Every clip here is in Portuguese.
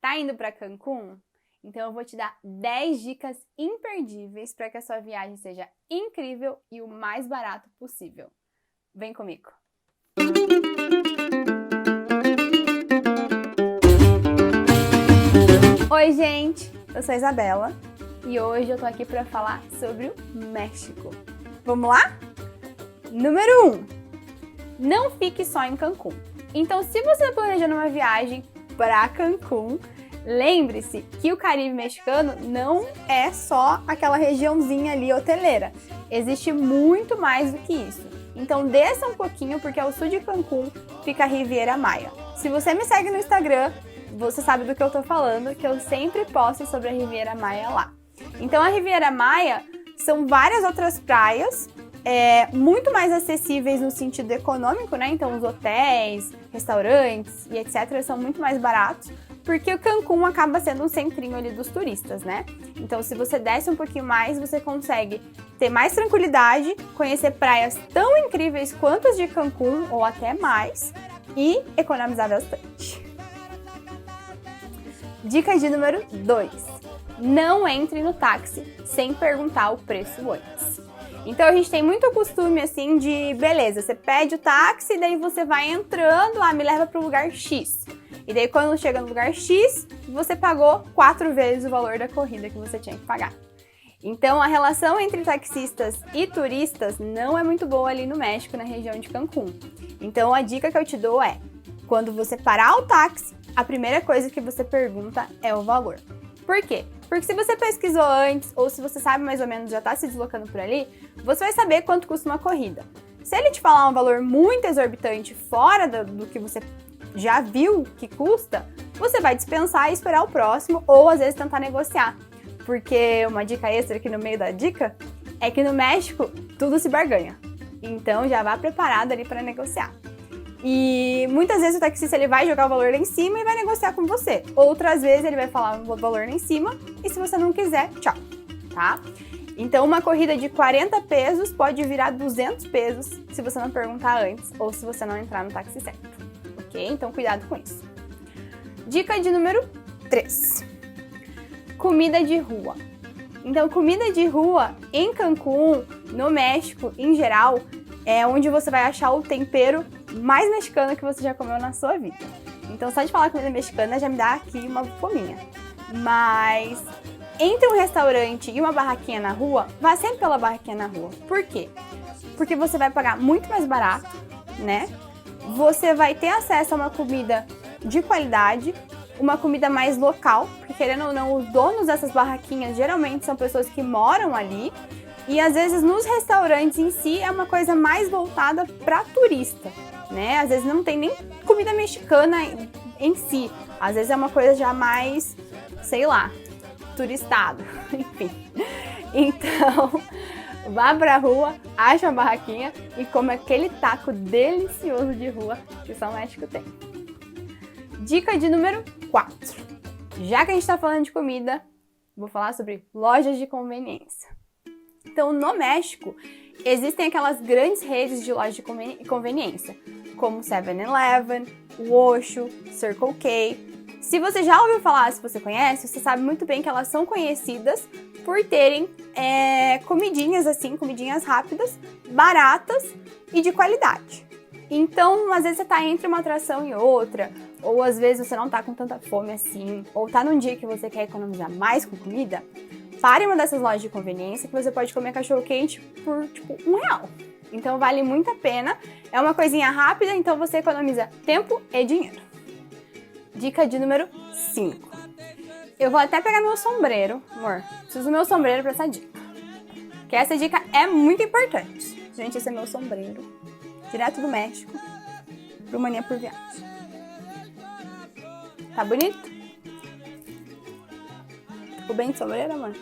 Tá indo para Cancún? Então eu vou te dar 10 dicas imperdíveis para que a sua viagem seja incrível e o mais barato possível. Vem comigo! Oi, gente! Eu sou a Isabela e hoje eu tô aqui para falar sobre o México. Vamos lá? Número 1. Não fique só em Cancún. Então, se você está planejando uma viagem para Cancún, lembre-se que o Caribe mexicano não é só aquela regiãozinha ali hoteleira. Existe muito mais do que isso. Então desça um pouquinho porque ao sul de Cancún fica a Riviera Maya. Se você me segue no Instagram, você sabe do que eu tô falando, que eu sempre posto sobre a Riviera Maya lá. Então a Riviera Maya são várias outras praias, muito mais acessíveis no sentido econômico, né? Então os hotéis, restaurantes e etc. são muito mais baratos, porque o Cancún acaba sendo um centrinho ali dos turistas, né? Então se você desce um pouquinho mais, você consegue ter mais tranquilidade, conhecer praias tão incríveis quanto as de Cancún, ou até mais, e economizar bastante. Dica de número 2. Não entre no táxi sem perguntar o preço antes. Então a gente tem muito costume assim de, beleza, você pede o táxi, daí você vai entrando, me leva para o lugar X. E daí quando chega no lugar X, você pagou 4 vezes o valor da corrida que você tinha que pagar. Então a relação entre taxistas e turistas não é muito boa ali no México, na região de Cancún. Então a dica que eu te dou é, quando você parar o táxi, a primeira coisa que você pergunta é o valor. Por quê? Porque se você pesquisou antes, ou se você sabe mais ou menos, já está se deslocando por ali, você vai saber quanto custa uma corrida. Se ele te falar um valor muito exorbitante fora do que você já viu que custa, você vai dispensar e esperar o próximo, ou às vezes tentar negociar. Porque uma dica extra aqui no meio da dica é que no México tudo se barganha. Então já vá preparado ali para negociar. E muitas vezes o taxista ele vai jogar o valor lá em cima e vai negociar com você. Outras vezes ele vai falar o valor lá em cima e se você não quiser, tchau, tá? Então uma corrida de 40 pesos pode virar 200 pesos se você não perguntar antes ou se você não entrar no táxi certo, ok? Então cuidado com isso. Dica de número 3. Comida de rua. Então comida de rua em Cancún, no México em geral, é onde você vai achar o tempero mais mexicano que você já comeu na sua vida. Então só de falar comida mexicana já me dá aqui uma fominha. Mas entre um restaurante e uma barraquinha na rua, vá sempre pela barraquinha na rua. Por quê? Porque você vai pagar muito mais barato, né? Você vai ter acesso a uma comida de qualidade, uma comida mais local, porque querendo ou não, os donos dessas barraquinhas geralmente são pessoas que moram ali. E às vezes nos restaurantes em si é uma coisa mais voltada para turista, né? Às vezes não tem nem comida mexicana em si. Às vezes é uma coisa já mais, sei lá, turistado, enfim. Então, vá pra rua, ache uma barraquinha e come aquele taco delicioso de rua que só o México tem. Dica de número 4. Já que a gente tá falando de comida, vou falar sobre lojas de conveniência. Então, no México, existem aquelas grandes redes de lojas de conveniência, como 7-Eleven, Osho, Circle K. Se você já ouviu falar, se você conhece, você sabe muito bem que elas são conhecidas por terem comidinhas assim, comidinhas rápidas, baratas e de qualidade. Então, às vezes você tá entre uma atração e outra, ou às vezes você não tá com tanta fome assim, ou tá num dia que você quer economizar mais com comida, pare em uma dessas lojas de conveniência que você pode comer cachorro-quente por, tipo, R$1. Então vale muito a pena. É uma coisinha rápida, então você economiza tempo e dinheiro. Dica de número 5. Eu vou até pegar meu sombreiro, amor. Preciso do meu sombreiro pra essa dica. Porque essa dica é muito importante. Gente, esse é meu sombreiro. Direto do México. Pro Mania por Viagem. Tá bonito? Ficou bem de sombreiro, amor?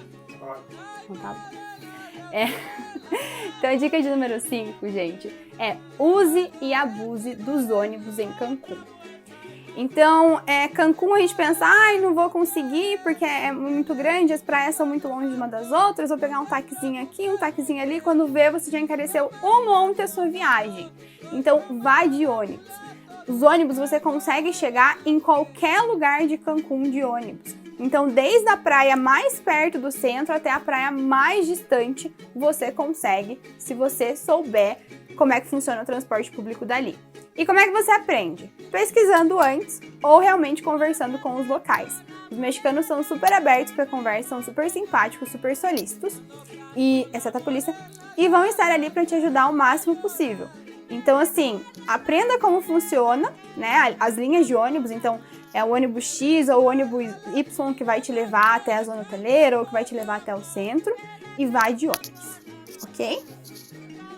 Não tá bom. Então a dica de número 5, gente, é use e abuse dos ônibus em Cancún. Então, Cancún a gente pensa, não vou conseguir porque é muito grande, as praias são muito longe uma das outras, vou pegar um taxizinho aqui, um taxizinho ali, quando vê você já encareceu um monte a sua viagem. Então, vai de ônibus. os ônibus você consegue chegar em qualquer lugar de Cancún de ônibus. Então, desde a praia mais perto do centro até a praia mais distante, você consegue, se você souber como é que funciona o transporte público dali. E como é que você aprende? Pesquisando antes ou realmente conversando com os locais. Os mexicanos são super abertos para conversa, são super simpáticos, super solícitos, e exceto a polícia, e vão estar ali para te ajudar o máximo possível. Então, assim, aprenda como funciona, né, as linhas de ônibus. Então, é o ônibus X ou o ônibus Y que vai te levar até a zona hoteleira ou que vai te levar até o centro, e vai de ônibus, ok?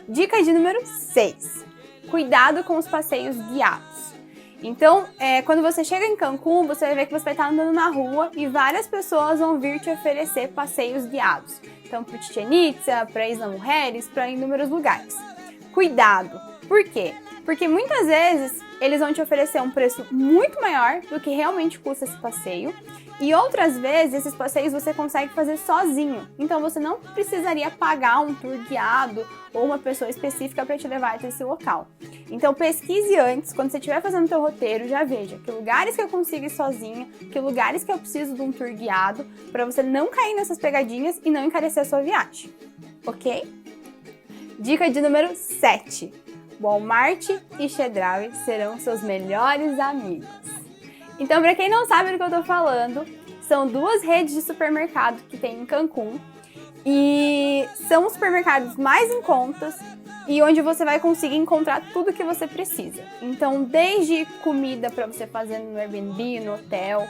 Dica de número 6. Cuidado com os passeios guiados. Então, quando você chega em Cancún, você vai ver que você vai estar andando na rua e várias pessoas vão vir te oferecer passeios guiados. Então, para Chichén Itzá, para Isla Mujeres, para inúmeros lugares. Cuidado! Por quê? Porque muitas vezes eles vão te oferecer um preço muito maior do que realmente custa esse passeio, e outras vezes esses passeios você consegue fazer sozinho. Então você não precisaria pagar um tour guiado ou uma pessoa específica para te levar até esse local. Então pesquise antes, quando você estiver fazendo o seu roteiro, já veja que lugares que eu consigo ir sozinha, que lugares que eu preciso de um tour guiado, para você não cair nessas pegadinhas e não encarecer a sua viagem, ok? Dica de número 7. Walmart e Chedraui serão seus melhores amigos. Então, para quem não sabe do que eu tô falando, são duas redes de supermercado que tem em Cancún, e são os supermercados mais em contas e onde você vai conseguir encontrar tudo que você precisa. Então, desde comida para você fazer no Airbnb, no hotel,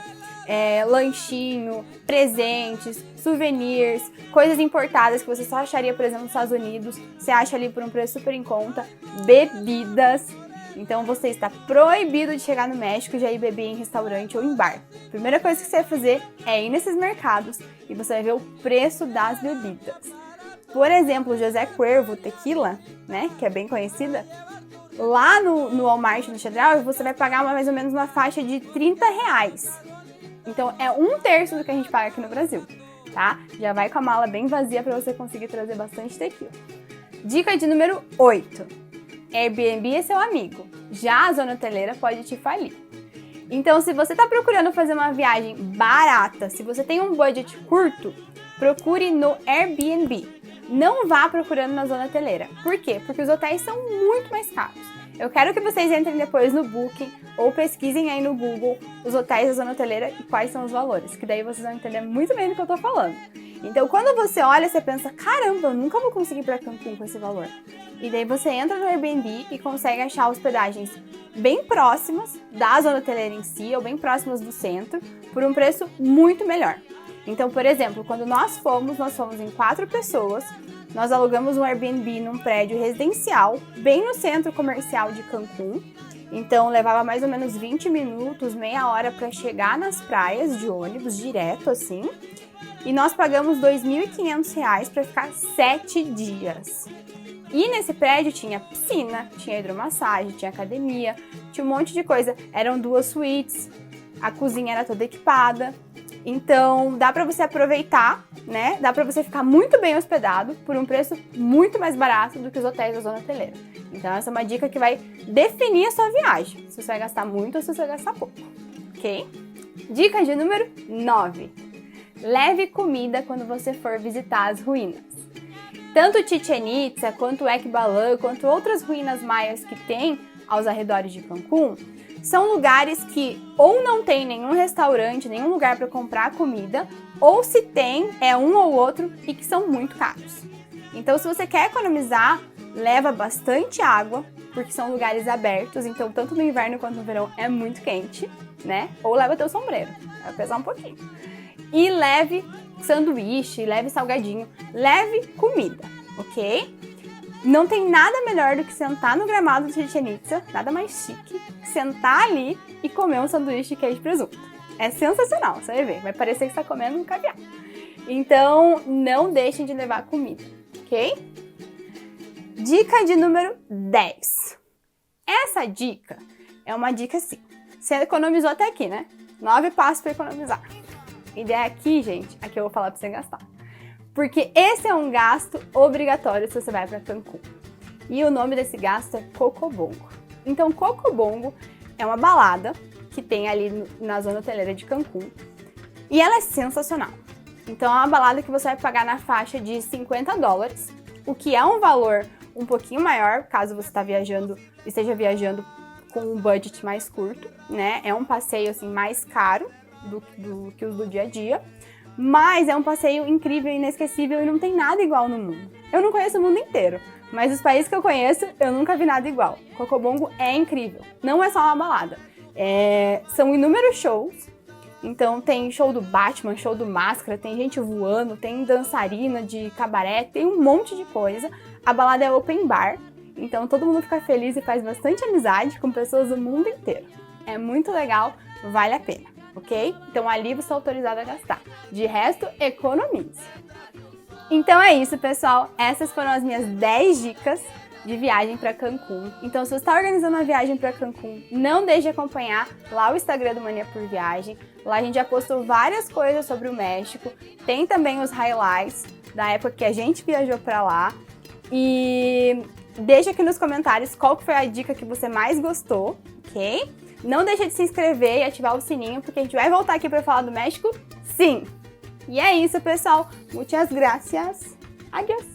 lanchinho, presentes, souvenirs, coisas importadas que você só acharia, por exemplo, nos Estados Unidos, você acha ali por um preço super em conta, bebidas. Então você está proibido de chegar no México e já ir beber em restaurante ou em bar. A primeira coisa que você vai fazer é ir nesses mercados e você vai ver o preço das bebidas. Por exemplo, José Cuervo Tequila, né, que é bem conhecida, lá no Walmart, no Chedraui, você vai pagar mais ou menos uma faixa de R$30. Então é 1/3 do que a gente paga aqui no Brasil, tá? Já vai com a mala bem vazia para você conseguir trazer bastante tequila. Dica de número 8. Airbnb é seu amigo, já a zona hoteleira pode te falir. Então, se você está procurando fazer uma viagem barata, se você tem um budget curto, procure no Airbnb. Não vá procurando na zona hoteleira. Por quê? Porque os hotéis são muito mais caros. Eu quero que vocês entrem depois no Booking ou pesquisem aí no Google os hotéis da zona hoteleira e quais são os valores, que daí vocês vão entender muito bem do que eu tô falando. Então, quando você olha, você pensa, caramba, eu nunca vou conseguir ir para Cancún com esse valor. E daí você entra no Airbnb e consegue achar hospedagens bem próximas da zona hoteleira em si, ou bem próximas do centro, por um preço muito melhor. Então, por exemplo, quando nós fomos em 4 pessoas, nós alugamos um Airbnb num prédio residencial, bem no centro comercial de Cancún. Então, levava mais ou menos 20 minutos, meia hora para chegar nas praias de ônibus, direto assim. E nós pagamos R$2.500 para ficar 7 dias. E nesse prédio tinha piscina, tinha hidromassagem, tinha academia, tinha um monte de coisa. Eram 2 suítes, a cozinha era toda equipada. Então, dá para você aproveitar, né? Dá para você ficar muito bem hospedado por um preço muito mais barato do que os hotéis da zona hoteleira. Então, essa é uma dica que vai definir a sua viagem. Se você vai gastar muito ou se você vai gastar pouco, ok? Dica de número 9. Leve comida quando você for visitar as ruínas. Tanto Chichén Itzá, quanto Ekbalam, quanto outras ruínas maias que tem aos arredores de Cancún, são lugares que ou não tem nenhum restaurante, nenhum lugar para comprar comida, ou se tem, é um ou outro e que são muito caros. Então, se você quer economizar, leva bastante água, porque são lugares abertos, então tanto no inverno quanto no verão é muito quente, né? Ou leva teu sombreiro, vai pesar um pouquinho. E leve sanduíche, leve salgadinho, leve comida, ok? Não tem nada melhor do que sentar no gramado de Chichén Itzá, nada mais chique, sentar ali e comer um sanduíche de queijo e presunto. É sensacional, você vai ver, vai parecer que você está comendo um caviar. Então, não deixem de levar comida, ok? Dica de número 10. Essa dica é uma dica assim, você economizou até aqui, né? 9 passos para economizar. E daí aqui, gente, aqui eu vou falar para você gastar. Porque esse é um gasto obrigatório se você vai para Cancún. E o nome desse gasto é Cocobongo. Então, Cocobongo é uma balada que tem ali na zona hoteleira de Cancún. E ela é sensacional. Então é uma balada que você vai pagar na faixa de $50, o que é um valor um pouquinho maior, caso você esteja viajando com um budget mais curto, né? É um passeio assim mais caro do que os do dia a dia, mas é um passeio incrível, inesquecível e não tem nada igual no mundo. Eu não conheço o mundo inteiro, mas os países que eu conheço, eu nunca vi nada igual. Cocobongo é incrível. Não é só uma balada. São inúmeros shows. Então tem show do Batman, show do Máscara, tem gente voando, tem dançarina de cabaré, tem um monte de coisa. A balada é open bar, então todo mundo fica feliz e faz bastante amizade com pessoas do mundo inteiro. É muito legal, vale a pena, ok? Então ali você é autorizado a gastar. De resto, economize. Então é isso, pessoal. Essas foram as minhas 10 dicas de viagem para Cancún. Então, se você está organizando uma viagem para Cancún, não deixe de acompanhar lá o Instagram do Mania por Viagem. Lá a gente já postou várias coisas sobre o México. Tem também os highlights da época que a gente viajou para lá. E deixa aqui nos comentários qual que foi a dica que você mais gostou, ok? Não deixa de se inscrever e ativar o sininho, porque a gente vai voltar aqui para falar do México, sim! E é isso, pessoal. Muchas gracias. Adiós!